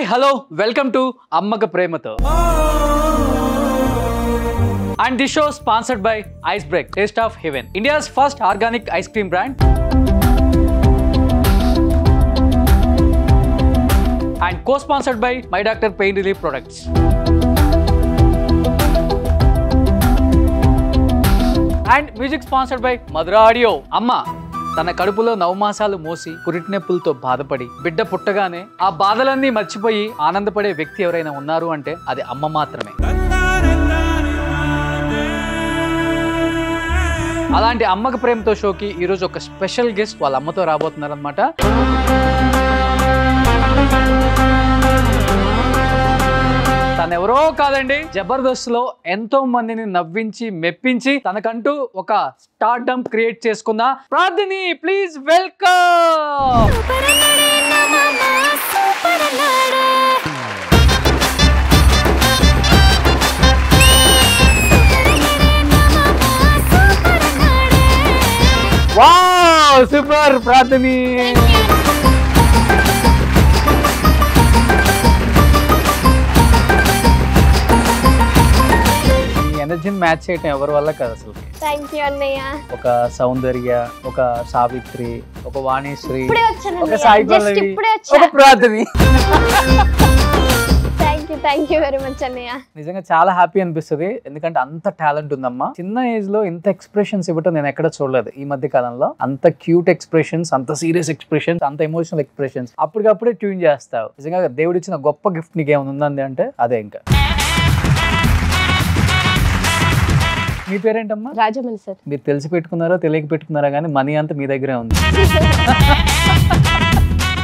Hi hello welcome to అమ్మక ప్రేమతో and this show sponsored by Ice Break, Taste of Heaven, India's first organic ice cream brand, and co-sponsored by My Doctor Pain Relief Products. And music sponsored by Madhura Audio. Amma తన కడుపులో 9 మాసాలు మోసి పురిటినొప్పులతో బాధపడి బిడ్డ పుట్టగానే ఆ బాధలన్నీ మర్చిపోయి ఆనందపడే వ్యక్తి ఎవరైనా ఉన్నారు అంటే అది అమ్మ మాత్రమే. అలాంటి అమ్మక ప్రేమతో షోకి ఈరోజు ఒక స్పెషల్ గెస్ట్ వాళ్ళ అమ్మతో రాబోతున్నారు అనమాట. తనెవరో కాదండి, జబర్దస్త్ లో ఎంతో మందిని నవ్వించి మెప్పించి తనకంటూ ఒక స్టార్డమ్ క్రియేట్ చేసుకున్న Prarthini. Please welcome. Wow, super Prarthini. ఎనర్జీని మ్యాచ్ చేయటం ఎవరి వల్ల కాదు అసలు. ఒక సౌందర్య, ఒక సావిత్రి, ఒక వాణిశ్రీ, ఒక సాయి పల్లవి, ఒక ప్రార్థని. నిజంగా చాలా హ్యాపీ అనిపిస్తుంది, ఎందుకంటే అంత టాలెంట్ ఉందమ్మా. చిన్న ఏజ్ లో ఇంత ఎక్స్ప్రెషన్స్ ఇవ్వటం నేను ఎక్కడ చూడలేదు ఈ మధ్య కాలంలో. అంత క్యూట్ ఎక్స్ప్రెషన్స్, అంత సీరియస్ ఎక్స్ప్రెషన్స్, అంత ఎమోషనల్ ఎక్స్ప్రెషన్స్ అప్పటికప్పుడే ట్యూన్ చేస్తావు. నిజంగా దేవుడు ఇచ్చిన గొప్ప గిఫ్ట్ నీకు ఏమైనా ఉందండి అంటే అదే. ఇంకా మీ పేరేంటమ్మా? రాజమణి సార్. మీరు తెలిసి పెట్టుకున్నారో తెలియక పెట్టుకున్నారా కానీ మనీ అంతా మీ దగ్గరే ఉంది.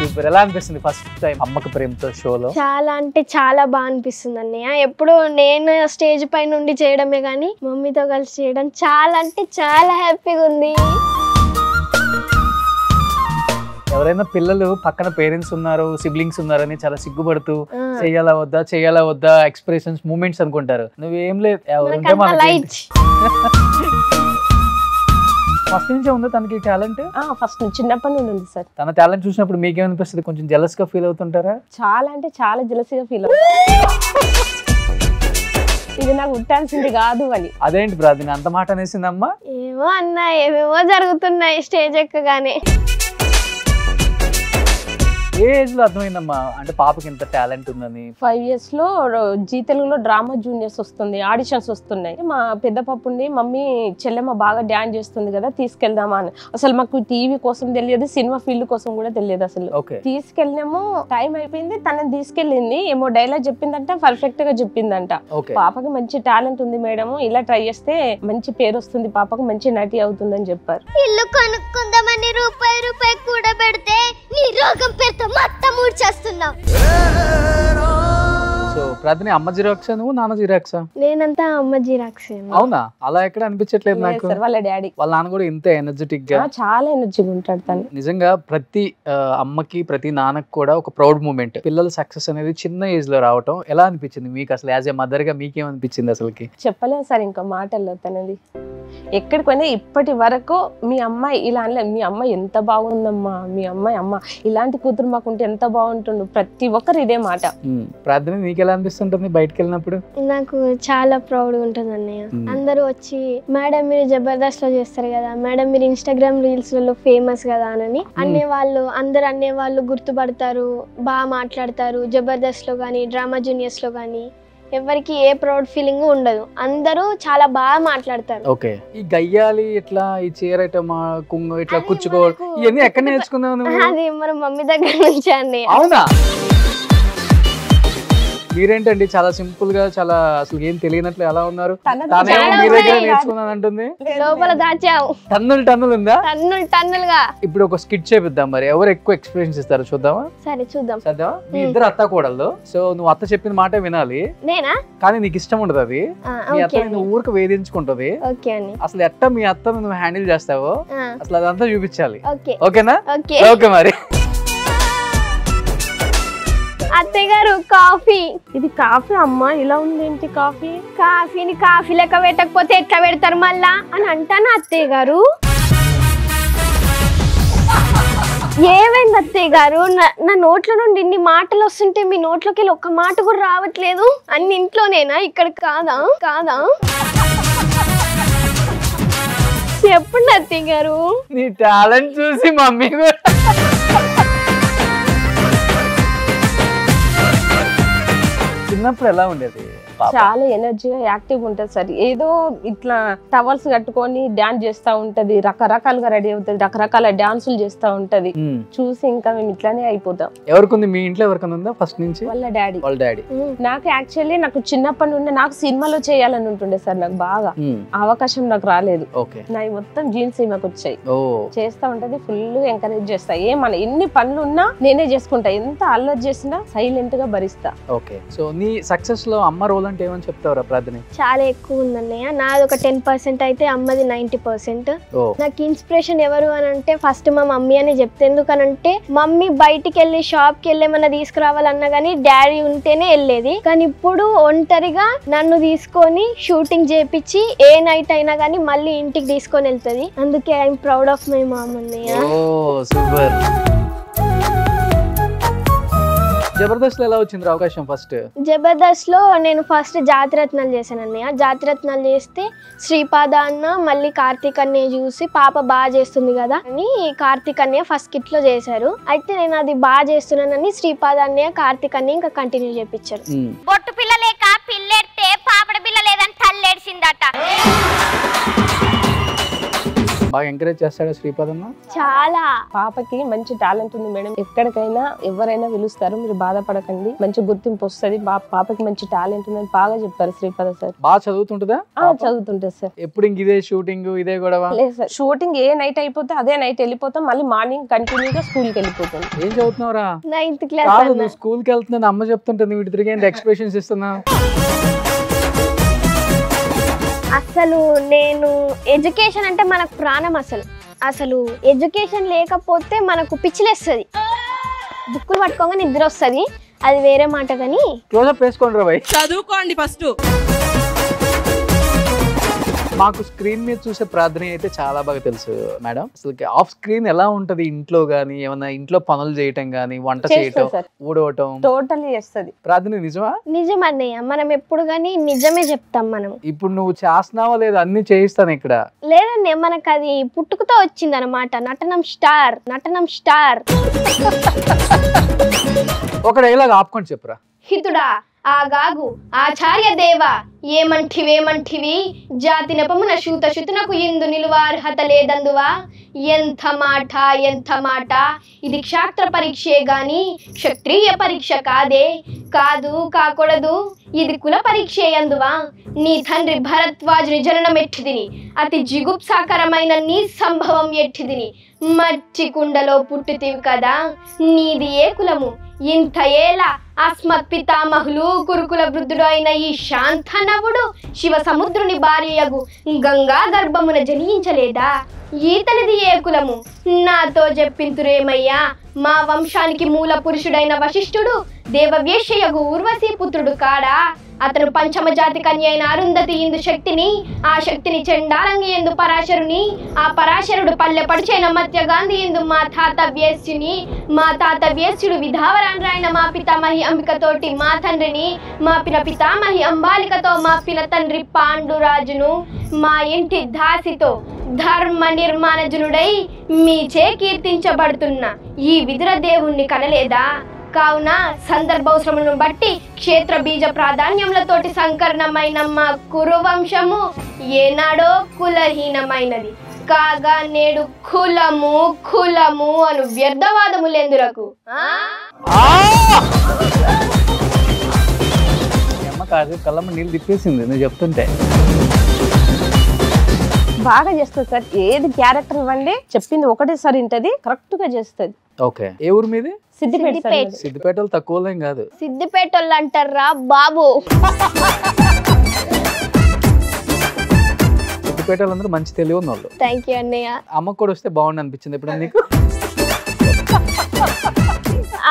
ఇప్పుడు ఎలా అనిపిస్తుంది ఫస్ట్ టైం అమ్మక ప్రేమతో షోలో? చాలా అంటే చాలా బాగా అనిపిస్తుంది అన్నయ్య. ఎప్పుడు నేను స్టేజ్ పై నుండి చేయడమే కానీ మమ్మీతో కలిసి చేయడం చాలా అంటే చాలా హ్యాపీగా ఉంది. ఎవరైనా పిల్లలు పక్కన పేరెంట్స్ ఉన్నారు, సిబ్లింగ్స్ ఉన్నారని చాలా సిగ్గుపడుతూ చెయ్యాలా వద్దా ఎక్స్ప్రెషన్స్, మూమెంట్స్ అనుకుంటారు. నువ్వేం లేదు, ఫస్ట్ నుంచే ఉందా తనకి టాలెంట్? ఫస్ట్ చిన్నప్పటి నుండి ఉంది సార్. తన టాలెంట్ చూసినప్పుడు మీకేమనిపిస్తుంది? కొంచెం జెలస్ గా ఫీల్ అవుతుంటారా? చాలా అంటే చాలా జెలసీగా ఫీల్ అవుతుంది. ఇది నాకు ఉట్టాల్సింది కాదు అని. అదేంటి ప్రార్థన అంత మాట అనేసిందమ్మా? ఏమో అన్నా, ఏమేమో జరుగుతున్నాయి స్టేజ్ ఎక్కగానే. ఏ ఏజ్ లో అర్థమైందమ్మా అంటే పాపకి ఇంత టాలెంట్ ఉందని? 5 years లో జీ తెలుగులో డ్రామా జూనియర్స్ వస్తుంది, ఆడిషన్స్ వస్తున్నాయి. మా పెద్ద పాపుండి మమ్మీ చెల్లెమ్మ బాగా డాన్స్ చేస్తుంది కదా తీసుకెళ్దామా అని. అసలు మాకు టీవీ కోసం తెలియదు, సినిమా ఫీల్డ్ కోసం కూడా తెలియదు అసలు. తీసుకెళ్ళినాము, టైం అయిపోయింది, తనని తీసుకెళ్ళింది. ఏమో డైలాగ్ చెప్పిందంట, పర్ఫెక్ట్ గా చెప్పిందంట. పాపకి మంచి టాలెంట్ ఉంది మేడం, ఇలా ట్రై చేస్తే మంచి పేరు వస్తుంది, పాపకు మంచి నటి అవుతుందని చెప్పారు. ఇల్లు కొనుక్కుందామని రూపాయి కూడా పెడితే నీ రోగం పేరుతో మొత్తం ఊడ్చేస్తున్నావు. సో ప్రార్థన అమ్మ జిరాక్సా నువ్వు నాన్న జిరాక్సా? నేనంతా అమ్మ జిరాక్స్. అవునా? అలా ఎక్కడ అనిపించట్లేదు నాకు. వాళ్ళ డాడీ వాళ్ళ నాన్న కూడా ఇంత ఎనర్జెటిక్ గా, చాలా ఎనర్జీగా ఉంటాడు తను. నిజంగా ప్రతి అమ్మకి ప్రతి నాన్నకి కూడా ఒక ప్రౌడ్ మూమెంట్. పిల్లల సక్సెస్ అనేది చిన్న ఏజ్ లో రావటం ఎలా అనిపించింది మీకు అసలు? యాజ్ ఏ మదర్ గా మీకేమనిపించింది అసలుకి? చెప్పలేదు సార్ ఇంకా మాటల్లో. తనది ఎక్కడికి పోయినా ఇప్పటి వరకు మీ అమ్మాయి ఇలా అనలేదు. మీ అమ్మాయి ఎంత బాగుందమ్మా, మీ అమ్మాయి అమ్మ ఇలాంటి కూతురు మాకుంటే ఎంత బాగుంటుండు, ప్రతి ఒక్కరు ఇదే మాట. ప్రార్థన నీకు ఎలా అనిపిస్తుంటుంది బయటకు వెళ్ళినప్పుడు? నాకు చాలా ప్రౌడ్ ఉంటుంది అన్నయ్య. అందరూ వచ్చి మేడం మీరు జబర్దస్త్ లో చేస్తారు కదా, మేడం మీరు ఇన్స్టాగ్రామ్ రీల్స్ లలో ఫేమస్ కదా అని అనేవాళ్ళు. అందరు అనేవాళ్ళు గుర్తుపడతారు, బాగా మాట్లాడతారు. జబర్దస్త్ లో కానీ డ్రామా జూనియర్స్ లో కానీ ఎవరికి ఏ ప్రౌడ్ ఫీలింగ్ ఉండదు, అందరూ చాలా బాగా మాట్లాడతారు. ఓకే, ఈ గయ్యాలి ఇట్లా ఈ చీరటం కుంగు ఇట్లా కూర్చుకోవడం ఇవన్నీ ఎక్కడ నేర్చుకున్నావు? అది మన మమ్మీ దగ్గర నుంచి అండి. అవునా? మీరేంటండి చాలా సింపుల్ గా, చాలా అసలు ఏం తెలియనట్లు ఎలా ఉన్నారు? మీ దగ్గర నేర్చుకున్నాను అంటుంది. లోపల దాచావు. టన్నులు ఉందా? టన్నులుగా. ఇప్పుడు ఒక స్కిట్ చేపిద్దాం, మరి ఎవరు ఎక్కువ ఎక్స్ప్రెషన్స్ ఇస్తారు చూద్దామా? సరే చూద్దాం. మీ ఇద్దరు అత్త కోడళ్ళు. సో నువ్వు అత్త చెప్పిన మాట వినాలి. నేనా? కానీ నీకు ఇష్టం ఉండదు అది. మీ అత్త నువ్వు ఊరికి వేధించుకుంటది. అసలు ఎట్టా మీ అత్త నువ్వు హ్యాండిల్ చేస్తావో అసలు అదంతా చూపించాలి. ఓకేనా? ఓకే మరి. అత్తయ్య గారు కాఫీ. ఇది కాఫీ అమ్మా, ఇలా ఉంది ఏంటి కాఫీ? కాఫీని కాఫీ లెక్క పెట్టకపోతే ఎట్లా పెడతారు మళ్ళా అని అంటాను అత్తయ్య గారు. ఏమైంది అత్తయ్య గారు? నా నోట్ల నుండి ఇన్ని మాటలు వస్తుంటే మీ నోట్లోకి వెళ్ళి ఒక్క మాట కూడా రావట్లేదు. అన్ని ఇంట్లోనేనా, ఇక్కడ కాదా? చెప్పండి అత్తయ్య గారు. నీ టాలెంట్ చూసి మమ్మీ కూడా చిన్నప్పుడు ఎలా ఉండేది? చాలా ఎనర్జీగా యాక్టివ్ ఉంటది సార్. ఏదో ఇట్లా టవల్స్ కట్టుకొని డాన్స్ చేస్తా ఉంటది, రకరకాలుగా రెడీ అవుతుంది, రకరకాల డాన్సులు చేస్తా ఉంటది. చూసి ఇంకా మేము ఇట్లానే అయిపోతాం. ఎవరికి మీ ఇంట్లో ఎవరికైనా ఉందా ఫస్ట్ నుంచి? వాళ్ళ డాడీ. నాకు యాక్చువల్లీ నాకు చిన్నప్పటి నుండి నాకు సినిమాలో చేయాలని ఉంటుండే సార్. నాకు బాగా అవకాశం నాకు రాలేదు. నా మొత్తం జీన్స్ ఈమెకు వచ్చాయి. చేస్తా ఉంటది, ఫుల్ ఎంకరేజ్ చేస్తా. ఏమన్నా ఎన్ని పనులు ఉన్నా నేనే చేసుకుంటా, ఎంత అల్లరి చేసినా సైలెంట్ గా భరిస్తా. ఓకే. సో నీ సక్సెస్ లో అమ్మ రోల్ అంటే ఏమని చెప్తావురా ప్రార్థన? చాలా ఎక్కువ ఉందన్నయ్య. నాది ఒక 10% అయితే అమ్మది 90%. నాకు ఇన్స్పిరేషన్ ఎవరు అని అంటే ఫస్ట్ మా మమ్మీ అని చెప్తే. ఎందుకనంటే మమ్మీ బయటికి వెళ్ళి షాప్ కి వెళ్ళి ఏమన్నా తీసుకురావాలన్నా గానీ డాడీ ఉంటేనే వెళ్ళేది. కానీ ఇప్పుడు ఒంటరిగా నన్ను తీసుకొని షూటింగ్ చేపించి ఏ నైట్ అయినా గానీ మళ్ళీ ఇంటికి తీసుకొని వెళ్తుంది. అందుకే I'm proud of my mom అన్నయ్య. సూపర్. జబర్దస్త్ లో ఎలా వచ్చింది అవకాశం? ఫస్ట్ జబర్దస్త్ లో నేను ఫస్ట్ జాతిరత్నాలు చేశాను అన్నయ్య. జాతిరత్నాలు చేస్తే శ్రీపాద అన్న మళ్ళీ కార్తీక్ అన్నయ్య చూసి పాప బాగా చేస్తుంది కదా అని కార్తీక్ అన్నయ్య ఫస్ట్ కిట్ లో చేశారు. అయితే నేను అది బాగా చేస్తున్నానని శ్రీపాద అన్నయ్య కార్తీక్ అన్నయ్య ఇంకా కంటిన్యూ చేపించారు. బొట్టు పిల్ల లేక పిల్లెడితే పాపడ పిల్ల లేదని తల్లేడ్చిందట. బాగా ఎంకరేజ్ చేస్తాడు శ్రీపాద్ అన్న. చాలా. పాపకి మంచి టాలెంట్ ఉంది మేడం. ఎక్కడికైనా ఎవరైనా పిలుస్తారు, మీరు బాధపడకండి, మంచి గుర్తింపు వస్తుంది. పాపకి మంచి టాలెంట్ ఉందని బాగా చెప్పారు శ్రీపాద సార్. బాగా చదువుతుంటుందా? చదువుతుంటది సార్. ఎప్పుడు ఇంక ఇదే షూటింగ్ ఇదే గొడవ? లేదు సార్, షూటింగ్ ఏ నైట్ అయిపోతే అదే నైట్ వెళ్ళిపోతాం, మళ్ళీ మార్నింగ్ కంటిన్యూగా స్కూల్ కి వెళ్ళిపోతాం. ఏం చదువుతున్నావురా? 9th class. స్కూల్ కి వెళ్తున్నాను అమ్మ చెప్తుంటుంది, వీటి తిరిగి ఎక్స్ప్రెషన్స్ ఇస్తున్నా. అసలు నేను ఎడ్యుకేషన్ అంటే మనకు ప్రాణం. అసలు ఎడ్యుకేషన్ లేకపోతే మనకు పిచ్చిలేస్తుంది, బుక్కులు పట్టుకోగా నిద్ర వస్తుంది, అది వేరే మాట. కానీ క్లోజప్ వేసుకోండి రా భయ్, చదువుకోండి ఫస్ట్. మాకు స్క్రీన్ మీద చూసే ప్రార్థన అయితే చాలా బాగా తెలుసు మేడం. అసలు ఆఫ్ స్క్రీన్ ఎలా ఉంటది? ఇంట్లో గానీ ఏమన్నా ఇంట్లో పనులు చేయటం గానీ, వంట చేయటం, ఊడవటం టోటల్లీ చేస్తుంది ప్రార్థన. నిజమా? నిజం అన్నయ్య. మనం ఎప్పుడు గానీ నిజమే చెప్తాం. మనం ఇప్పుడు నువ్వు చేస్తున్నావా లేదా? అన్ని చేయిస్తాను ఇక్కడ. లేదన్నయ్య, మనకు అది పుట్టుకతో వచ్చింది అనమాట. నటనం స్టార్. ఒక డైలాగ్ ఆపుకొని చెప్పురా. హితుడా ఆగాగు ఆచార్య దేవ ఏమంటివి జాతి నెపమున శూతశుతునకు ఇందు నిలువార్హత లేదందువా. ఎంత మాట ఇది క్షాత్ర పరీక్షే గాని క్షత్రియ పరీక్ష కాకూడదు, ఇది కుల పరీక్షే అందువా. నీ తండ్రి భరద్వాజుని జననం ఎట్టిదిని, అతి జిగుప్సాకరమైన నీ సంభవం ఎట్టిదిని. మట్టి కుండలో పుట్టుతివి కదా, నీది ఏ కులము? ఇంత ఏలా అస్మత్ పితామహులు కురుకుల వృద్ధుడు అయిన ఈ శాంతనవుడు శివ సముద్రుని భార్యగు గంగా గర్భమున జనించలేదా? ఈతనిది ఏ కులము? నాతో చెప్పింతురేమయ్యా. మా వంశానికి మూల పురుషుడైన వశిష్ఠుడు దేవవేశ్యయగు ఊర్వశీ పుత్రుడు కాడా? అతను పంచమ జాతి కన్య అయిన అరుంధతి ఇందు శక్తిని, ఆ శక్తిని చండాలంగి ఎందు పరాశరుని, ఆ పరాశరుడు పల్లె పడిచైన మత్య గాంధీ ఎందు మా తాత వ్యేస్యుడు విధావరాండ్రాయన మా పితామహి అంబికతోటి మా తండ్రిని, మా పితామహి అంబాలికతో మా తండ్రి పాండురాజును, మా ఇంటి దాసితో ధర్మ నిర్మాణజనుడై మీచే కీర్తించబడుతున్న ఈ విదుర దేవుణ్ణి కనలేదా? కావున సందర్భావసరములను బట్టి క్షేత్ర బీజ ప్రాధాన్యములతోటి సంకరణమైన మా కురువంశము ఏనాడో కులహీనమైనది కాగా నేడు కులము అను వ్యర్థవాదములెందురకు. కళ్ళమ్మ నీళ్ళు తిప్పేసింది నువ్వు చెప్తుంటే. బాగా చేస్తుంది సార్. ఏది క్యారెక్టర్ ఇవ్వండి చెప్పింది ఒకటేసారి ఇంటది, కరెక్ట్ గా చేస్తుంది. ఓకే. ఏ ఊరు మీది? సిద్దిపేట. సిద్దిపేట తక్కువలేం కాదు. సిద్దిపేట వాళ్ళు అంటారా బాబు. సిద్దిపేట వాళ్ళందరూ మంచి తెలివి ఉన్న వాళ్ళు. థ్యాంక్ యూ అన్నయ్య. అమ్మకు కూడా వస్తే బాగుండు అనిపించింది ఇప్పుడు నీకు?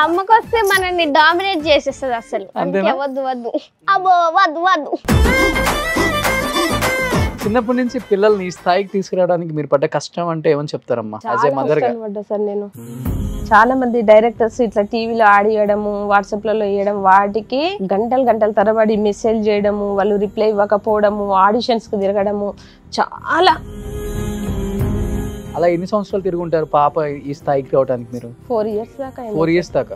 అమ్మకు వస్తే మనల్ని డామినేట్ చేసేస్తుంది అసలు. వద్దు అబ్బో వద్దు. చిన్నప్పటి నుంచి పిల్లల్ని ఈ స్థాయికి తీసుకురావడానికి మీరు పడ్డ కష్టం అంటే ఏమని చెప్తారమ్మా యాజ్ ఏ మదర్ గా? పడ్డా సార్ నేను. చాలా మంది డైరెక్టర్స్ ఇట్లా టీవీలో ఆడియడము, వాట్సాప్ లలో వేయడం, వాటికి గంటలు తరబడి మెసేజ్ చేయడము, వాళ్ళు రిప్లై ఇవ్వకపోవడము, ఆడిషన్స్ కు తిరగడము, చాలా. అలా ఎన్ని సంవత్సరాలు తిరుగుంటారు పాప ఈ స్థాయికి రావడానికి మీరు? 4 years దాకా. 4 years దాకా.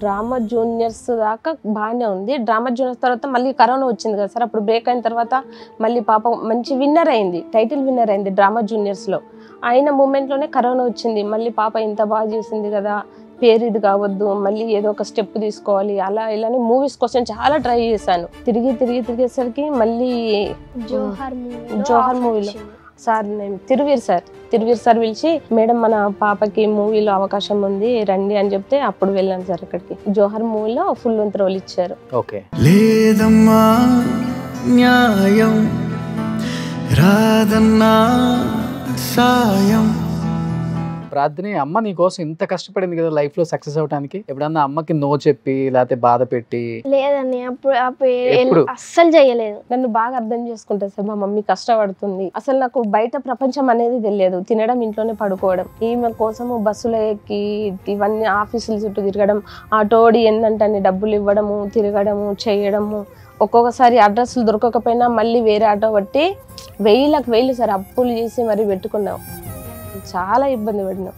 డ్రామా జూనియర్స్ దాకా బాగానే ఉంది. డ్రామా జూనియర్స్ తర్వాత మళ్ళీ కరోనా వచ్చింది కదా సార్, అప్పుడు బ్రేక్ అయిన తర్వాత మళ్ళీ పాప మంచి విన్నర్ అయింది, టైటిల్ విన్నర్ అయింది డ్రామా జూనియర్స్ లో. అయిన మూమెంట్ లోనే కరోనా వచ్చింది. మళ్ళీ పాప ఇంత బాగా చేసింది కదా, పేరు ఇది కావద్దు, మళ్ళీ ఏదో ఒక స్టెప్ తీసుకోవాలి, అలా ఇలానే మూవీస్ కోసం చాలా ట్రై చేశాను. తిరిగేసరికి మళ్ళీ జోహర్ మూవీలో సార్ నేను తిరువీర్ సార్ పిలిచి, మేడం మన పాపకి మూవీలో అవకాశం ఉంది రండి అని చెప్తే అప్పుడు వెళ్ళాను సార్ అక్కడికి. జోహర్ మూవీలో ఫుల్ లెంత్ రోల్ ఇచ్చారు. ఓకే. లేదమ్మా న్యాయం రాదన్నా సాయం. ప్రార్థన అమ్మ నీ కోసం ఇంత కష్టపడింది కదా లైఫ్ లో సక్సెస్ అవడానికి, ఎప్పుడన్నా అమ్మకి నో చెప్పి లేకపోతే బాధ పెట్టి? లేదండి, అప్పుడు అస్సలు చేయలేదు. నన్ను బాగా అర్థం చేసుకుంటారు సార్, మా మమ్మీ కష్టపడుతుంది. అసలు నాకు బయట ప్రపంచం అనేది తెలియదు, తినడం ఇంట్లోనే పడుకోవడం. ఈమె కోసము బస్సులో ఎక్కి ఇవన్నీ ఆఫీసుల చుట్టూ తిరగడం, ఆటోడి ఏంటంటే డబ్బులు ఇవ్వడము, తిరగడము, చేయడము. ఒక్కొక్కసారి అడ్రస్లు దొరకకపోయినా మళ్ళీ వేరే ఆటో పట్టి వేలు సార్ అప్పులు చేసి మరీ పెట్టుకున్నాం. చాలా ఇబ్బంది పడినాం.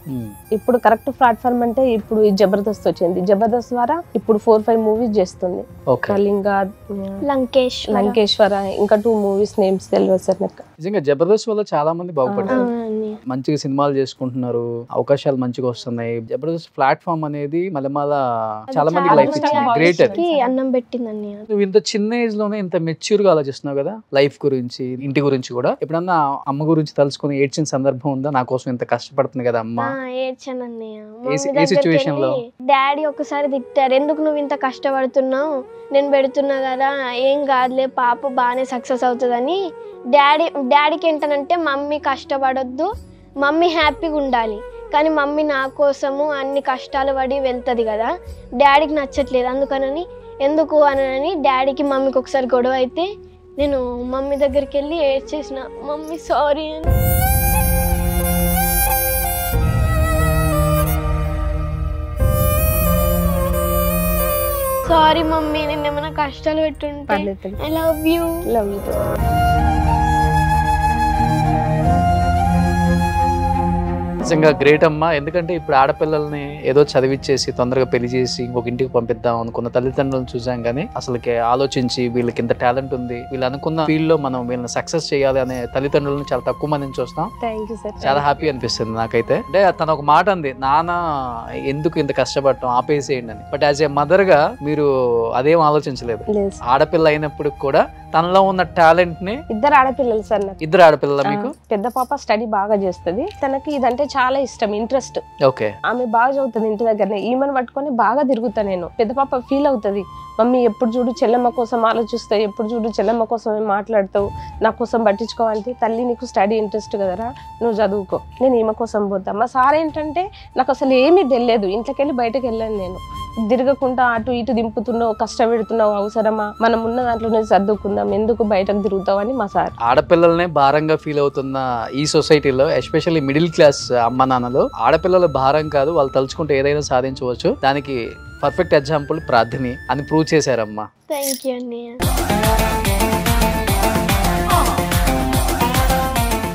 ఇప్పుడు కరెక్ట్ ప్లాట్ఫామ్ అంటే ఇప్పుడు జబర్దస్త్ వచ్చింది. జబర్దస్త్ ద్వారా ఇప్పుడు 4-5 మూవీస్ చేస్తుంది. కళింగ, లంకేశ్వర, ఇంకా 2 మూవీస్ నేమ్స్ తెలియదు సార్ నాకు. నిజంగా జబర్దస్త్ వల్ల చాలా మంది బాగుపడ్డారు, మంచిగా సినిమాలు చేసుకుంటున్నారు, అవకాశాలు మంచిగా వస్తున్నాయి. జబర్దస్త్ ప్లాట్ఫామ్ అనేది మళ్ళీ చాలా మందికి లైఫ్ ఇచ్చింది. గ్రేట్. అది అన్నం పెట్టిందండి. నువ్వు ఇంత చిన్న ఏజ్ లోనే ఇంత మెచ్యూర్ గా ఆలోచిస్తున్నావు కదా లైఫ్ గురించి, ఇంటి గురించి కూడా. ఎప్పుడన్నా అమ్మ గురించి తలుచుకుని ఏడ్చిన సందర్భం ఉందా? నా కోసం ఇంత కష్టపడుతుంది కదా అమ్మ? ఏడ్చానండి. డాడీ ఒకసారి తిట్టారు, ఎందుకు నువ్వు ఇంత కష్టపడుతున్నావు, నేను పెడుతున్నా కదా, ఏం కాదులే పాప బాగానే సక్సెస్ అవుతుందని. డాడీకి ఏంటనంటే మమ్మీ కష్టపడొద్దు, మమ్మీ హ్యాపీగా ఉండాలి, కానీ మమ్మీ నా కోసము అన్ని కష్టాలు పడి వెళ్తుంది కదా, డాడీకి నచ్చట్లేదు, అందుకనని ఎందుకు అని డాడీకి మమ్మీకి ఒకసారి గొడవ అయితే నేను మమ్మీ దగ్గరికి వెళ్ళి ఏడ్చేసిన, మమ్మీ సారీ అని. సారీ మమ్మీ, నేను ఏమైనా కష్టాలు పెట్టుంటే. I love you. నిజంగా గ్రేట్ అమ్మా. ఎందుకంటే ఇప్పుడు ఆడపిల్లల్ని ఏదో చదివిచ్చేసి తొందరగా పెళ్లి చేసి ఇంకొక ఇంటికి పంపిద్దాం అనుకున్న తల్లిదండ్రులను చూసాం, కానీ అసలుకి ఆలోచించి వీళ్ళకి ఇంత టాలెంట్ ఉంది, వీళ్ళు అనుకున్న ఫీల్డ్ లో మనం వీళ్ళని సక్సెస్ చేయాలి అనే తల్లిదండ్రులను చాలా తక్కువ మందిని చూస్తాం. చాలా హ్యాపీ అనిపిస్తుంది నాకైతే. అంటే తన ఒక మాట అంది, నాన్న ఎందుకు ఇంత కష్టపడటం ఆపేసేయండి అని. బట్ యాజ్ ఏ మదర్ గా మీరు అదేం ఆలోచించలేదు. ఆడపిల్ల అయినప్పుడు కూడా తనలో ఉన్న టాలెంట్ ని. ఇద్దరు ఆడపిల్లలు సార్ నాకు. ఇద్దరు ఆడపిల్లల మీకు? పెద్ద పాప స్టడీ బాగా చేస్తుంది, తనకి ఇదంటే చాలా ఇష్టం, ఇంట్రెస్ట్. ఓకే. ఆమె బాగా చదువుతుంది ఇంటి దగ్గరనే. ఈమెను పట్టుకొని బాగా తిరుగుతా నేను. పెద్ద పాప ఫీల్ అవుతుంది, మమ్మీ ఎప్పుడు చూడు చెల్లెమ్మ కోసం ఆలోచిస్తావు, ఎప్పుడు చూడు చెల్లెమ్మ కోసం మాట్లాడతావు, నా కోసం పట్టించుకోవాలంటే, తల్లి నీకు స్టడీ ఇంట్రెస్ట్ కదరా, నువ్వు చదువుకో, నేను ఈమె కోసం పోతా. మా సార్ ఏంటంటే నాకు అసలు ఏమీ తెలియదు, ఇంట్లోకి వెళ్ళి బయటకు వెళ్ళాను నేను. తిరగకుండా అటు ఇటు దింపుతున్నావు, కష్టపెడుతున్నావు, అవసరమా, మనం ఉన్న దాంట్లోనే సర్దుకుందాం, ఎందుకు బయటకు తిరుగుతావు అని మా సార్. ఆడపిల్లలనే భారంగా ఫీల్ అవుతున్న ఈ సొసైటీలో, ఎస్పెషల్లీ మిడిల్ క్లాస్ అమ్మ నాన్నలు, ఆడపిల్లల భారం కాదు, వాళ్ళు తలుచుకుంటే ఏదైనా సాధించవచ్చు. దానికి పర్ఫెక్ట్ ఎగ్జాంపుల్ ప్రార్థని అని ప్రూవ్ చేశారమ్మా. థ్యాంక్ యూ అన్నయ్య.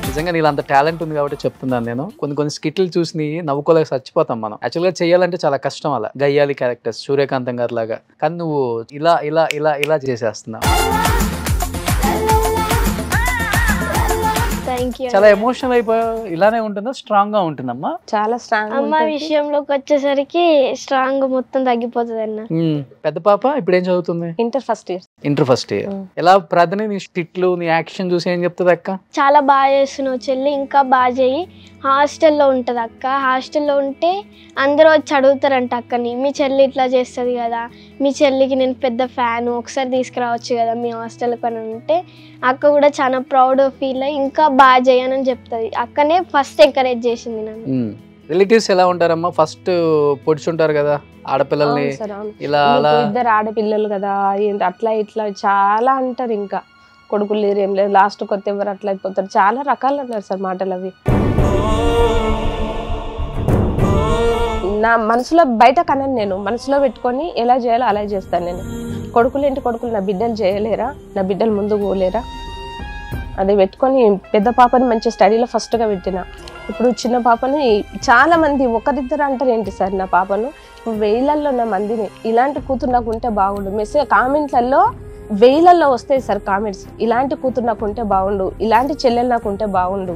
నిజంగా నీళ్ళు అంత టాలెంట్ ఉంది కాబట్టి చెప్తున్నాను నేను. కొన్ని స్కిట్లు చూసి నవ్వుకోలేక చచ్చిపోతాం మనం. యాక్చువల్గా చేయాలంటే చాలా కష్టం, అలా గయ్యాలి క్యారెక్టర్స్ సూర్యకాంతం గారి లాగా. కానీ నువ్వు ఇలా ఇలా ఇలా ఇలా చేసేస్తున్నావు. చాలా ఎమోషనల్ అయిపోయావు. ఇలానే ఉంటుందా, స్ట్రాంగ్ గా ఉంటుందమ్మా? చాలా స్ట్రాంగ్. అమ్మ విషయంలోకి వచ్చేసరికి స్ట్రాంగ్ మొత్తం తగ్గిపోతుంది అన్న. పెద్ద పాప ఇప్పుడు ఏం చదువుతుంది? Inter first year. ఎలా ప్రార్థన, నీ స్టిట్లు నీ యాక్షన్ చూసి ఏం చెప్తుంది అక్క? చాలా బాగా చేస్తున్నావు చెల్లి, ఇంకా బాగా చేయి. హాస్టల్లో ఉంటుంది అక్క, హాస్టల్లో ఉంటే అందరూ వచ్చి అడుగుతారంట అక్కని, మీ చెల్లి ఇట్లా చేస్తుంది కదా, మీ చెల్లికి నేను పెద్ద ఫ్యాన్, ఒకసారి తీసుకురావచ్చు కదా మీ హాస్టల్కి అని అంటే అక్క కూడా చాలా ప్రౌడ్ ఫీల్ అయ్యి ఇంకా బాగా చేయనని చెప్తుంది. అక్కనే ఫస్ట్ ఎంకరేజ్ చేసింది నన్ను. రిలేటివ్స్ ఎలా ఉంటారమ్మా? ఫస్ట్ పొడుచుంటారు కదా ఆడపిల్లల్ని, ఇలా అలా. ఇద్దరు ఆడపిల్లలు కదా, అట్లా ఇట్లా చాలా అంటారు. ఇంకా కొడుకులు లేరు ఏం లేదు, లాస్ట్ కొత్త ఎవరు అట్లా అయిపోతారు, చాలా రకాలు అన్నారు సార్ మాటలు అవి. నా మనసులో బయట కనను, నేను మనసులో పెట్టుకొని ఎలా చేయాలో అలా చేస్తాను. నేను కొడుకులు నా బిడ్డలు చేయలేరా, నా బిడ్డలు ముందుకు పోలేరా, అది పెట్టుకొని పెద్ద పాపని మంచి స్టడీలో ఫస్ట్గా పెట్టిన. ఇప్పుడు చిన్న పాపని చాలా మంది ఒకరిద్దరు అంటారు ఏంటి సార్ నా పాపను, వేలల్లో నా మందిని ఇలాంటి కూతురు నాకు ఉంటే బాగుండు. మెసేజ్ కామెంట్లలో వేలల్లో వస్తాయి సార్ కామెంట్స్, ఇలాంటి కూతురు నాకు ఉంటే బాగుండు, ఇలాంటి చెల్లెలు నాకు ఉంటే బాగుండు.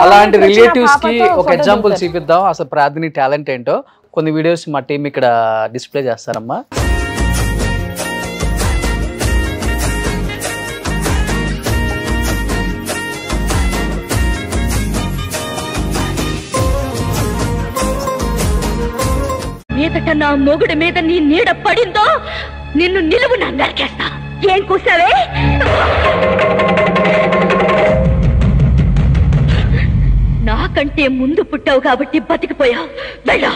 అలాంటి రిలేటివ్స్ కి ఒక ఎగ్జాంపుల్ చూపిద్దాం అసలు ప్రార్థని టాలెంట్ ఏంటో. కొన్ని వీడియోస్ మా టీం ఇక్కడ డిస్ప్లే చేస్తారమ్మా. మీదట నా మొగుడి మీద నీ నీడ పడిందో నిన్ను నిలువున నరికేస్తా. ఏం కూసావే? నాకంటే ముందు పుట్టావు కాబట్టి బతికిపోయావు. వెళ్ళా.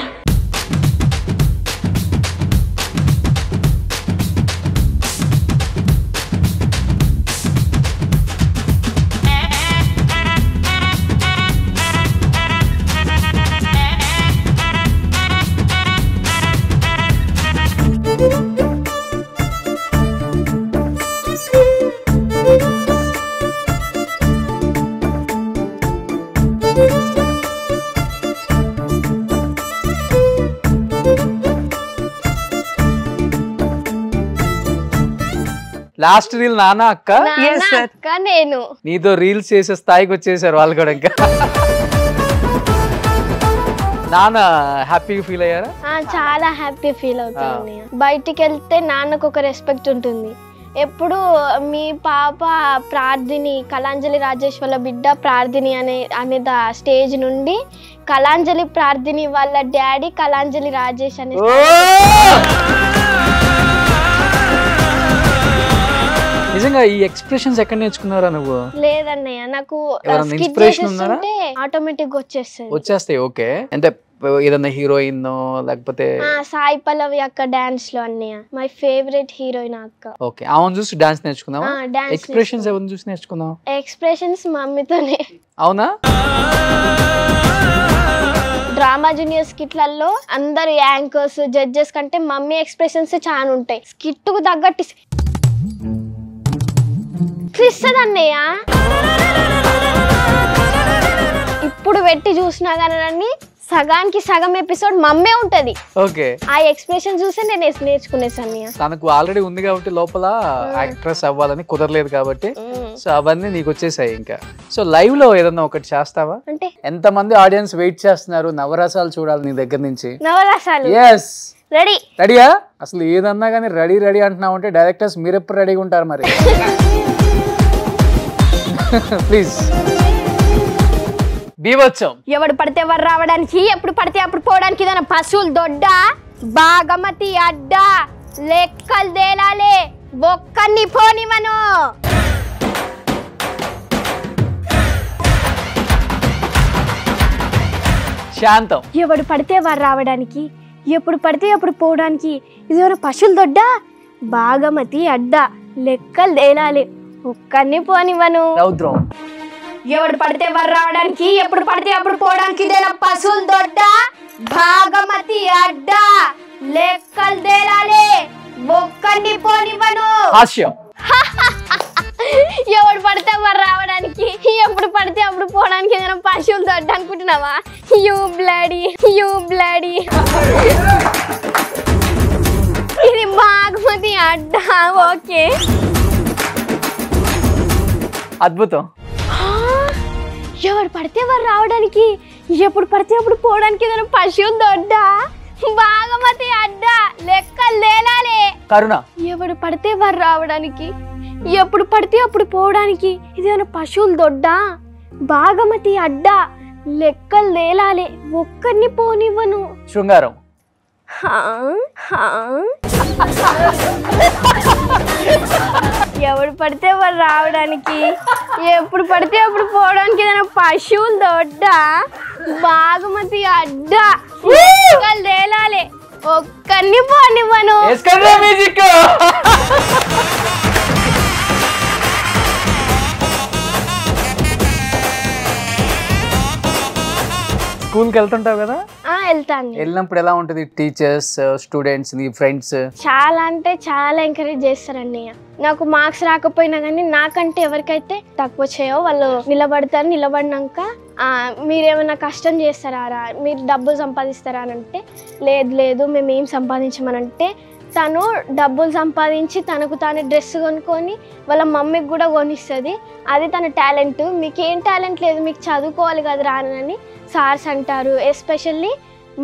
లాస్ట్ రీల్ నాన్న అక్క అక్క నేను నీతో రీల్స్ చేసే స్థాయికి వచ్చేసారు వాళ్ళు కూడా. ఇంకా నాన్న హ్యాపీగా ఫీల్ అయ్యారా? చాలా హ్యాపీ ఫీల్ అవుతుంది. బయటికి వెళ్తే నాన్నకు ఒక రెస్పెక్ట్ ఉంటుంది. ఎప్పుడు మీ పాప ప్రార్థిని, కళాంజలి రాజేష్ వాళ్ళ బిడ్డ ప్రార్థిని అనే స్టేజ్ నుండి కళాంజలి ప్రార్థిని వాళ్ళ డాడీ కళాంజలి రాజేష్ అనే నిజంగా ఈ ఎక్స్ప్రెషన్స్ ఎక్కడ నేర్చుకున్నారా నువ్వు? లేదన్నయ్య, నాకు ఆటోమేటిక్ గా వచ్చేస్తాయి. ఓకే, అంటే ఏదన్నా హీరోయిన్ లేకపోతే సాయి పల్లవి అక్క డాన్స్ లో అన్నయ్య మై ఫేవరెట్ హీరోయిన్ అక్క. ఓకే, ఆమెను చూసి డాన్స్ నేర్చుకున్నావా? ఎక్స్ప్రెషన్స్ ఎవరిని చూసి నేర్చుకున్నావు? ఎక్స్ప్రెషన్స్ మమ్మీతోనే. అవునా? డ్రామా జూనియర్ స్కిట్లలో అందరు యాంకర్స్ జడ్జెస్ కంటే మమ్మీ ఎక్స్ప్రెషన్స్ చాలా ఉంటాయి. స్కిట్ కు తగ్గట్టు అన్నయ్య ఇప్పుడు పెట్టి చూసినా కానీ సగానికి సగం ఎపిసోడ్ మమ్మే ఉంటది. ఓకే, ఆ ఎక్స్ప్రెషన్ చూసి నేను నేర్చుకునేసాను. తనకు ఆల్రెడీ ఉంది కాబట్టి లోపల యాక్ట్రెస్ అవ్వాలని కుదరలేదు కాబట్టి సో అవన్నీ నీకు వచ్చేసాయి. ఇంకా సో లైవ్ లో ఏదన్నా ఒకటి చేస్తావా? అంటే ఎంత మంది ఆడియన్స్ వెయిట్ చేస్తున్నారు నవరసాలు చూడాలి నీ దగ్గర నుంచి. నవరసాలు ఎస్ రెడీ. రెడీయా? అసలు ఏదన్నా కానీ రెడీ రెడీ అంటున్నావు అంటే డైరెక్టర్స్ మీరు ఎప్పుడు రెడీగా ఉంటారు మరి? ప్లీజ్. బీభత్సం. ఎవడు పడితే ఎవరు రావడానికి, ఎప్పుడు పడితే అప్పుడు పోవడానికి ఏదైనా పశువులు దొడ్డ, బాగమతి అడ్డ, లెక్కలు తేలాలే, ఒక్కన్ని పోనివను. శాంతం. ఎవడు పడితే వారు రావడానికి, ఎప్పుడు పడితే అప్పుడు పోవడానికి ఇదేమైనా పశువులు దొడ్డ, బాగమతి అడ్డ, లెక్కలు తేలాలి, ఒక్కన్ని పోనివను. రౌద్రం. ఎవడు పడితే వారు రావడానికి, ఎప్పుడు పడితే అప్పుడు పోవడానికి ఇదేనా పశువులు దొడ్డ, భాగమతి అడ్డ, లెక్కలు తేలాలి, ఒక్కన్ని పోనివను. హాస్యం. ఎవడు పడితే వారు రావడానికి, ఎప్పుడు పడితే అప్పుడు పోవడానికి ఏదైనా పశువులు దొడ్డ అనుకుంటున్నావా? You bloody. ఇది బాగమతి అడ్డ. ఓకే, అద్భుతం. ఎవడు పడితే వారు రావడానికి, ఎప్పుడు పడితే అప్పుడు పోవడానికి ఏదైనా పశువులు దొడ్డ, బాగమతి అడ్డ, లెక్కలు తేలాలి. కరుణ. ఎవడు పడితే వారు రావడానికి, ఎప్పుడు పడితే అప్పుడు పోవడానికి ఇదేమైనా పశువులు దొడ్డ, బాగమతి అడ్డ, లెక్కలు తేలాలి, ఒక్కరిని పోనివ్వను. శృంగారం. ఎవడు పడితే వారు రావడానికి, ఎప్పుడు పడితే అప్పుడు పోవడానికి ఏదైనా పశువులు దొడ్డ, బాగమతి అడ్డ, లెక్కలు తేలాలి, ఒక్కరిని పోనివ్వను. మ్యూజిక్. స్కూల్కి వెళ్తుంటావు కదా, వెళ్తాను. వెళ్ళినప్పుడు ఎలా ఉంటుంది? టీచర్స్, స్టూడెంట్స్, నీ ఫ్రెండ్స్ చాలా అంటే చాలా ఎంకరేజ్ చేస్తారు అన్నయ్య. నాకు మార్క్స్ రాకపోయినా కానీ నాకంటే ఎవరికైతే తక్కువ చేయో వాళ్ళు నిలబడతారు. నిలబడినాక మీరేమైనా కష్టం చేస్తారా, మీరు డబ్బులు సంపాదిస్తారా అని అంటే లేదు లేదు మేము ఏం సంపాదించమనంటే తను డబ్బులు సంపాదించి తనకు తాను డ్రెస్ కొనుక్కొని వాళ్ళ మమ్మీకి కూడా కొనిస్తుంది. అది తన టాలెంట్. మీకేం టాలెంట్ లేదు, మీకు చదువుకోవాలి కదా రానని సార్స్ అంటారు. ఎస్పెషల్లీ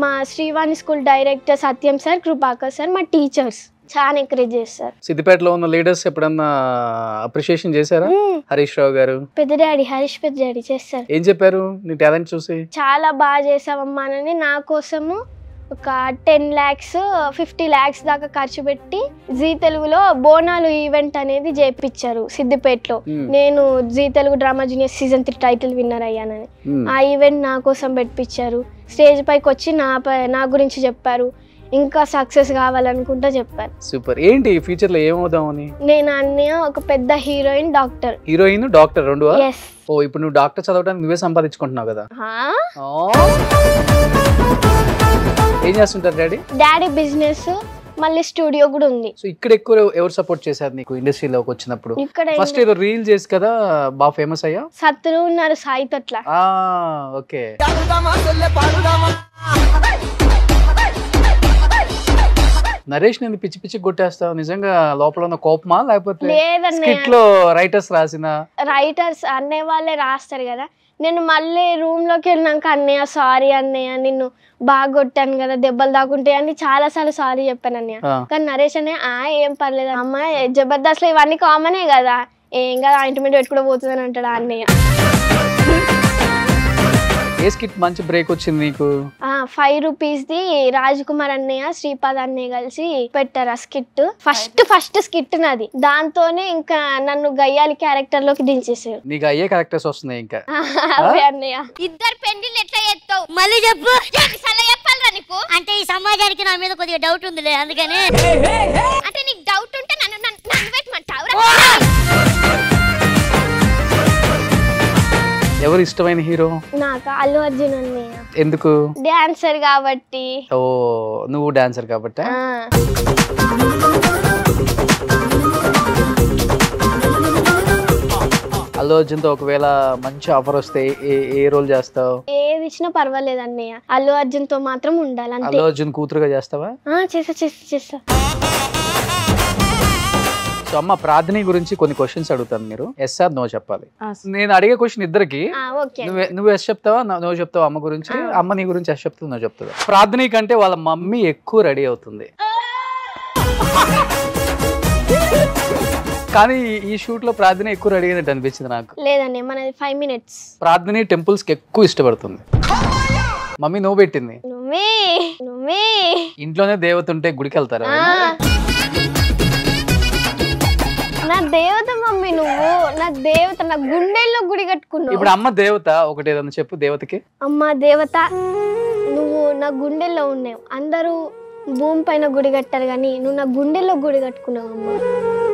మా శ్రీవాణి స్కూల్ డైరెక్టర్ సత్యం సార్, కృపాకర్ సార్, మా టీచర్స్ చాలా ఎంకరేజ్ చేస్తారు. సిద్దిపేటలో ఉన్న లీడర్స్ ఎప్పుడన్నా అప్రిషియేషన్ చేశారా? హరీష్ రావు గారు, పెద్ద డాడీ, హరీష్ పెద్ద డాడీ చేస్తారు. ఏం చెప్పారు నీ టాలెంట్ చూసి? చాలా బాగా చేసావమ్మా అని నా కోసము ఒక 10 lakhs 50 lakhs దాకా ఖర్చు పెట్టి జీ తెలుగులో బోనాలు ఈవెంట్ అనేది చేయించారు సిద్దిపేటలో. నేను Zee Telugu drama junior season 3 title winner అయ్యానని. ఆ ఈవెంట్ నా కోసం పెట్టించారు. స్టేజ్ పైకి వచ్చి నా గురించి చెప్పారు. ఇంకా సక్సెస్ కావాలనుకుంటా చెప్పారు. సూపర్. ఏంటి ఫ్యూచర్ లో ఏమవుదామని? నేను అన్నయ్య ఒక పెద్ద హీరోయిన్, డాక్టర్. హీరోయిన్, డాక్టర్ రెండు? ఎస్. ఓ, ఇప్పుడు నువ్వు డాక్టర్ చదవడానికి నువ్వే సంపాదించుకుంటున్నావు కదా. ఏం చేస్తుంటారు డాడీ? డాడీ బిజినెస్, మళ్ళీ స్టూడియో కూడా ఉంది. సో ఇక్కడ ఎక్కువ ఎవరు సపోర్ట్ చేశారు నీకు ఇండస్ట్రీలోకి వచ్చినప్పుడు? ఇక్కడ ఫస్ట్ ఏదో రీల్ చేసి కదా బాగా ఫేమస్ అయ్యా. సత్తులు ఉన్నారు, సాయి తొట్ల. ఓకే. నరేష్ నేను పిచ్చి పిచ్చి కొట్టేస్తావు, నిజంగా లోపల ఉన్న కోపమా లేకపోతే స్కిట్ లో రైటర్స్ రాసిన? రైటర్స్ అన్నయ్య వాళ్ళే రాస్తారు కదా. నేను మళ్ళీ రూమ్ లోకి వెళ్ళినాక అన్నయ్య సారీ అన్నయ్య, నిన్ను బాగా కొట్టాను కదా, దెబ్బలు దాకుంటాయి అని చాలా సార్లు సారీ చెప్పాను అన్నయ్య. కానీ నరేష్ అన్నయ్య ఏం పర్లేదు అమ్మ, జబర్దస్త్ లో ఇవన్నీ కామనే కదా, ఏం కదా ఆయింట్మెంట్ పెట్టుకుంటూ పోతుందని అంటాడు అన్నయ్య. ఏ స్కిట్ మంచి బ్రేక్ వచ్చింది నీకు? 5 రూపీస్ది రాజ్ కుమార్ అన్నయ్య, శ్రీపాద్ అన్నయ్య కలిసి పెట్టారు ఆ స్కిట్. ఫస్ట్ స్కిట్ నాది. దాంతోనే ఇంకా నన్ను గయ్యాలి క్యారెక్టర్ లోకి దించేసారు. నీకు అయ్యే క్యారెక్టర్స్ వస్తున్నాయి ఇంకా? అవే అన్నయ్య. ఇద్దరు పెండిలు ఎట్లా చేస్తావు? మళ్ళీ చెప్పు. చెప్పాలరా నీకు? అంటే ఈ సమాజానికి నా మీద కొద్దిగా డౌట్ ఉందిలే, అందుకని. అంటే నీకు డౌట్ ఉంటే నన్ను పెట్టమంటావు? ఎవరు ఇష్టమైన హీరో? నాకు అల్లు అర్జున్ అన్నయ్య. ఎందుకు? డాన్సర్ కాబట్టి. ఓ, నువ్వు డాన్సర్ కాబట్టి. అల్లు అర్జున్ తో ఒకవేళ మంచి ఆఫర్ వస్తే ఏ రోల్ చేస్తావు? ఏది ఇచ్చినా పర్వాలేదు అన్నయ్య, అల్లు అర్జున్ తో మాత్రం ఉండాలి. అల్లు అర్జున్ కూతురుగా చేస్తావా? చేస్తా. సో అమ్మ, ప్రార్థన గురించి కొన్ని క్వశ్చన్స్ అడుగుతాను, మీరు ఎస్ ఆర్ నో చెప్పాలి. నేను అడిగే క్వశ్చన్ ఇద్దరికి, నువ్వు ఎస్ చెప్తావా నో చెప్తావా? అమ్మ గురించి, అమ్మ నీ గురించి ఎస్ చెప్తావు నో చెప్తావా? ప్రార్థన కంటే వాళ్ళ మమ్మీ ఎక్కువ రెడీ అవుతుంది, కానీ ఈ షూట్ లో ప్రార్థన ఎక్కువ రెడీ అయినట్టు అనిపించింది నాకు. లేదండి, మనది 5 minutes. ప్రార్థన టెంపుల్స్ కి ఎక్కువ ఇష్టపడుతుంది. మమ్మీ నువ్వు పెట్టింది. నువ్వే ఇంట్లోనే దేవత ఉంటే గుడికి వెళ్తారా? నా దేవత మమ్మీ, నువ్వు నా దేవత. నా గుండెల్లో గుడి కట్టుకున్నావు. ఇప్పుడు అమ్మ దేవత, ఒకటి ఏదన్నా చెప్పు దేవతకి. అమ్మ దేవత, నువ్వు నా గుండెల్లో ఉన్నావు. అందరూ భూమి పైన గుడి కట్టారు కానీ నువ్వు నా గుండెల్లో గుడి కట్టుకున్నావు అమ్మ.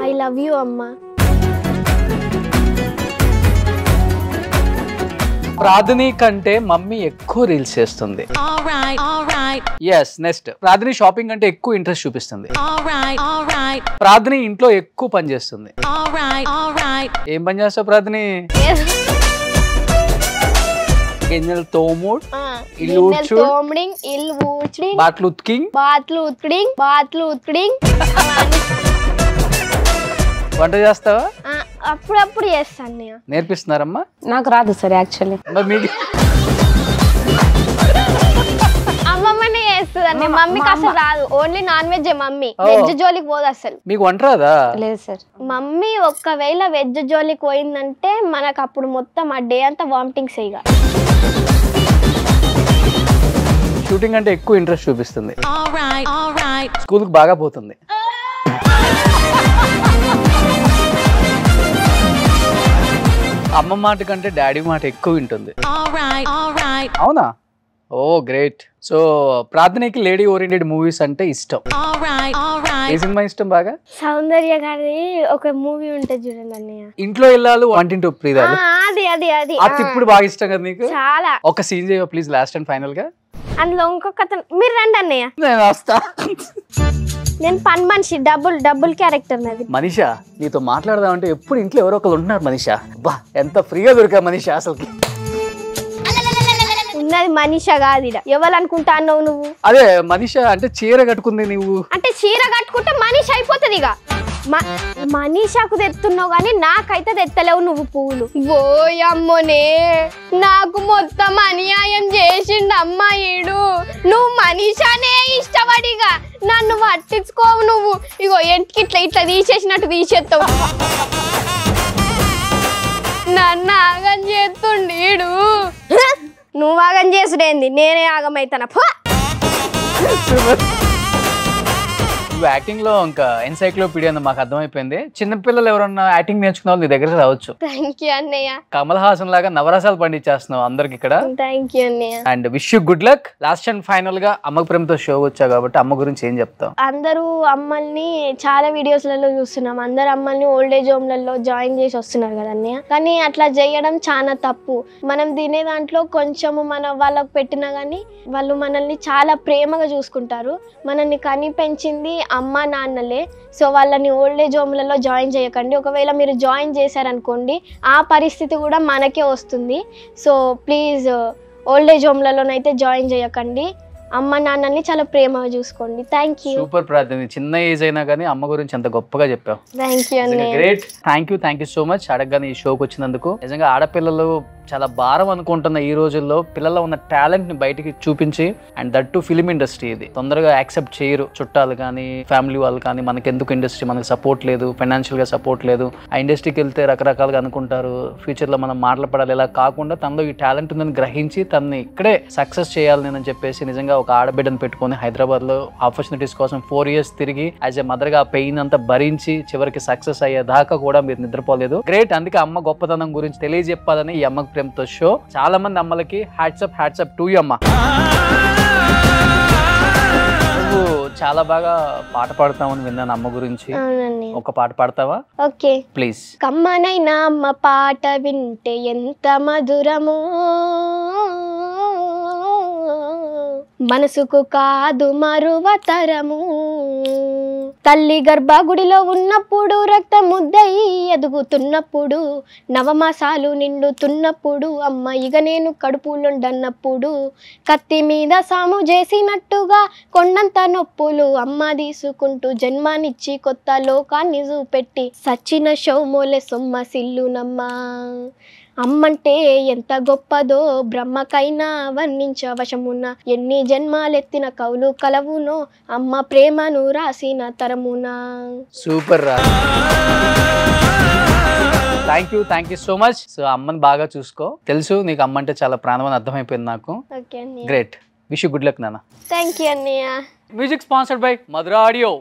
ఐ లవ్ యూ అమ్మ. ప్రార్థన కంటే మమ్మీ ఎక్కువ రీల్స్ చేస్తుంది. ఎస్. నెక్స్ట్, ప్రార్థన షాపింగ్ అంటే ఎక్కువ ఇంట్రెస్ట్ చూపిస్తుంది. ప్రార్థన ఇంట్లో ఎక్కువ పని చేస్తుంది. ఏం పని చేస్తావు ప్రార్థన? గిన్నెలు తోముడు, ఇల్లు ఊడ్చడం, బాట్లు ఉతికింగ్, వంట చేస్తావా? అప్పుడప్పుడు చేస్తాను. నేర్పిస్తున్నారమ్మా? నాకు రాదు సార్ యాక్చువల్లీ. అమ్మమ్మనే చేస్తుంది. మమ్మీకి అసలు రాదు. Only non veg mummy. Veg జోలికి పోదు అసలు. మీకు వంట రాదా? లేదు సార్. మమ్మీ ఒక్కవేళ వెజ్ జోలికి పోయిందంటే మనకు అప్పుడు మొత్తం ఆ డే అంతా వామిటింగ్స్ ఇక. షూటింగ్ అంటే ఎక్కువ ఇంట్రెస్ట్ చూపిస్తుంది. స్కూల్కి బాగా పోతుంది. అమ్మ మాట కంటే డాడీ మాట ఎక్కువ వింటుంది. అవునా? ఓ గ్రేట్. సో ప్రార్థనకి లేడీ ఓరియంటెడ్ మూవీస్ అంటే ఇష్టం. ఏ సినిమా ఇష్టం బాగా? సౌందర్య గారి ఒక మూవీ ఉంటుంది చూడండి అన్నయ్య, ఇంట్లో ఇల్లాలు వంటింటూ ప్రియురాలు. అది అది అది అది ఇప్పుడు బాగా ఇష్టం కదా నీకు? చాలా. ఒక సీన్ చేయవా ప్లీజ్, లాస్ట్ అండ్ ఫైనల్ గా? అందులో ఇంకొక మీరు రండి అన్నయ్య. నేను వస్తా. నేను పని మనిషి, డబుల్ క్యారెక్టర్ నాది. మనీషా నీతో మాట్లాడదామంటే ఎప్పుడు ఇంట్లో ఎవరో ఒకరు ఉంటున్నారు మనీషా. బా ఎంత ఫ్రీగా దొరికా మనీషా అసలుకి. ఉన్నది మనీషా కాదు, ఎవరు అనుకుంటా అన్నావు నువ్వు? అదే మనీషా అంటే చీర కట్టుకుంది నువ్వు. అంటే చీర కట్టుకుంటే మనీషా అయిపోతుంది ఇక. మనీషాకు తెస్తున్నావు కానీ నాకైతే తెత్తలేవు నువ్వు పువ్వులు. ఓయమ్మోనే, నాకు మొత్తం అన్యాయం చేసిండు అమ్మాయిడు. నువ్వు మనీషానే ఇష్టపడిగా నన్ను పట్టించుకోవు నువ్వు. ఇగో ఎంటికి ఇట్లా తీసేసినట్టు తీసేస్తావు. నన్ను ఆగం చేస్తుండీడు. నువ్వు ఆగం చేసుడేంది, నేనే ఆగమైతానా? నువ్వు యాక్టింగ్ లో ఇంకా ఎన్సైక్లోపీడియా అని మాకు అర్థమైపోయింది. చిన్నపిల్లలు ఎవరన్నా యాక్టింగ్ నేర్చుకున్న వాళ్ళు నీ దగ్గరికి రావచ్చు. థ్యాంక్ యూ అన్నయ్య. కమల్ హాసన్ లాగా నవరసాలు పండించేస్తున్నావు అందరికి ఇక్కడ. థ్యాంక్ యూ అన్నయ్య. And wish you good luck. Last and final గా అమ్మకు ప్రేమతో షో వచ్చా కాబట్టి అమ్మ గురించి ఏం చెప్తావు? అందరూ అమ్మల్ని చాలా వీడియోస్లలో చూస్తున్నాం, అందరు అమ్మల్ని ఓల్డ్ ఏజ్ హోమ్లలో జాయిన్ చేసి వస్తున్నారు కదా అన్నయ్య. కానీ అట్లా చేయడం చాలా తప్పు. మనం తినే దాంట్లో కొంచెము మన వాళ్ళకు పెట్టినా కానీ వాళ్ళు మనల్ని చాలా ప్రేమగా చూసుకుంటారు. మనల్ని కని పెంచింది అమ్మ నాన్నలే. సో వాళ్ళని ఓల్డ్ ఏజ్ హోమ్లలో జాయిన్ చేయకండి. ఒకవేళ మీరు జాయిన్ చేశారనుకోండి ఆ పరిస్థితి కూడా మనకే వస్తుంది. సో ప్లీజ్ ఓల్డ్ ఏజ్ హోమ్లలోనైతే జాయిన్ చేయకండి. అమ్మ నాన్నల్ని చాలా ప్రేమగా చూసుకోండి. Thank you. సూపర్ ప్రార్థన. చిన్న ఏజ్ అయినా కానీ అమ్మ గురించి అంత గొప్పగా చెప్పావు. థ్యాంక్ యూ అన్నయ్య. Great. Thank you so much. అడగగానే ఈ షోకి వచ్చినందుకు. నిజంగా ఆడపిల్లలు చాలా భారం అనుకుంటున్న ఈ రోజుల్లో పిల్లల్లో ఉన్న టాలెంట్ ని బయటికి చూపించి, and that to film industry ఇది తొందరగా యాక్సెప్ట్ చేయరు. చుట్టాలు కానీ ఫ్యామిలీ వాళ్ళు కానీ మనకెందుకు ఇండస్ట్రీ, మనకు సపోర్ట్ లేదు, ఫైనాన్షియల్ గా సపోర్ట్ లేదు, ఆ ఇండస్ట్రీకి వెళ్తే రకరకాలుగా అనుకుంటారు, ఫ్యూచర్ లో మనం మాటలు పడాలి. ఇలా కాకుండా తనలో ఈ టాలెంట్ ఉందని గ్రహించి తనని ఇక్కడే సక్సెస్ చేయాలి అని చెప్పేసి నిజంగా ఒక ఆడబిడ్డను పెట్టుకొని హైదరాబాద్ లో ఆపర్చునిటీస్ కోసం 4 years తిరిగి యాజ్ ఎ మదర్ గా పెయిన్ అంతా భరించి చివరికి సక్సెస్ అయ్యేదాకా కూడా మీరు నిద్రపోలేదు. గ్రేట్. అందుకే అమ్మ గొప్పతనం గురించి తెలియజెప్పాలని ఈ అమ్మకు ప్రేమతో షో. చాలా మంది అమ్మలకి హ్యాట్సప్ టు యూ అమ్మ. నువ్వు చాలా బాగా పాట పాడతావని విన్నాను అమ్మ గురించి. ఒక పాట పాడతావా? Okay please. కమ్మనైనా అమ్మ పాట వింటే ఎంత మధురమో, మనసుకు కాదు మరువతరము. తల్లి గర్భగుడిలో ఉన్నప్పుడు, రక్త ముద్దయి ఎదుగుతున్నప్పుడు, నవమాసాలు నిండుతున్నప్పుడు, అమ్మ ఇక నేను కడుపులుండన్నప్పుడు, కత్తి మీద సాము చేసినట్టుగా కొండంత నొప్పులు అమ్మ తీసుకుంటూ జన్మానిచ్చి కొత్త లోకాన్ని చూపెట్టి సచ్చిన షౌమోలే సొమ్మ సిల్లునమ్మా. అమ్మంటే ఎంత గొప్పదో బ్రహ్మకైనా వర్ణించవశమున, ఎన్ని జన్మాలెత్తిన కవులు కలవునో అమ్మ ప్రేమను రాసిన తరమునా. సూపర్ రా. Thank you so much. So అమ్మని బాగా చూసుకో. తెలుసు నీకు అమ్మ అంటే చాలా ప్రాణం అని అర్థమైపోయింది నాకు. ఓకే అన్నయ్య. Great. Wish you good luck నాన్న. థ్యాంక్ యూ అన్నయ్య. Music sponsored by Madhura audio.